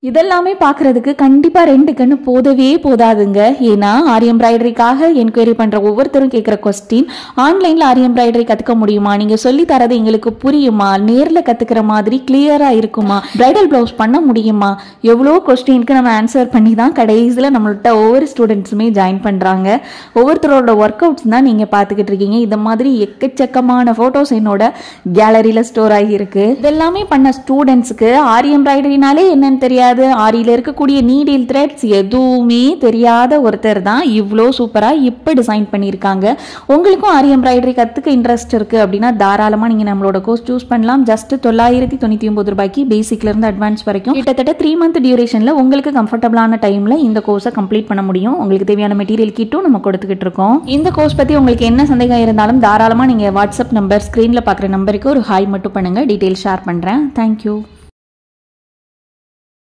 இதெல்லாமே பார்க்கறதுக்கு கண்டிப்பா 2 கண்ணு போதவே போதாதுங்க. ஏன்னா ஆரி எம்ப்ராய்டரிக்காக என்கொயரி பண்ற ஒவ்வொருத்தரும் கேட்குற கொஸ்டின், ஆன்லைன்ல ஆரி எம்ப்ராய்டரி கத்துக்க முடியுமா, நீங்க சொல்லி தரது எங்களுக்கு புரியுமா, நேர்ல கத்துக்கிற மாதிரி கிளியரா இருக்குமா, பிரைடல் பிளவுஸ் பண்ண முடியுமா, எவ்வளோ கொஸ்டினுக்கு நம்ம ஆன்சர் பண்ணி தான் கடைசியில் நம்மள்கிட்ட ஒவ்வொரு ஸ்டூடெண்ட்ஸுமே ஜாயின் பண்றாங்க. ஒவ்வொருத்தரோட ஒர்க் அவுட்ஸ் தான் நீங்க பார்த்துக்கிட்டு இருக்கீங்க. இந்த மாதிரி எக்கச்சக்கமான போட்டோஸ் என்னோட கேலரியில ஸ்டோர் ஆகியிருக்கு. இதெல்லாமே பண்ண ஸ்டூடெண்ட்ஸுக்கு ஆரி எம்ப்ராய்டரினாலே என்னன்னு தெரியாது, ஆரியில இருக்கக்கூடிய நீடில் த்ரெட்ஸ் எதுவுமே தெரியாத ஒருத்தர் தான் இவ்வளோ சூப்பரா இப்போ டிசைன் பண்ணியிருக்காங்க. உங்களுக்கும் ஆரி எம்ப்ராய்டரி கத்துக்க இன்ட்ரெஸ்ட் இருக்கு அப்படின்னா தாராளமா நீங்க நம்மளோட கோர்ஸ் சூஸ் பண்ணலாம். ஜஸ்ட் 999 ரூபாய்க்கு பேசிக்ல இருந்து அட்வான்ஸ் வரைக்கும் கிட்டத்தட்ட 3 மந்த் டியூரேஷன்ல உங்களுக்கு கம்ஃபர்டபுளான டைம்ல இந்த கோர்ஸை கம்ப்ளீட் பண்ண முடியும். உங்களுக்கு தேவையான மெட்டீரியல் கிட்டும் நம்ம கொடுத்துக்கிட்டு இருக்கோம். இந்த கோர்ஸ் பத்தி உங்களுக்கு என்ன சந்தேகம் இருந்தாலும் தாராளமா நீங்க வாட்ஸ்அப் நம்பர் ஸ்கிரீன்ல பாக்குற நம்பருக்கு ஒரு ஹாய் மட்டும் பண்ணுங்க, டீடைல் ஷேர் பண்றேன். தேங்க்யூ.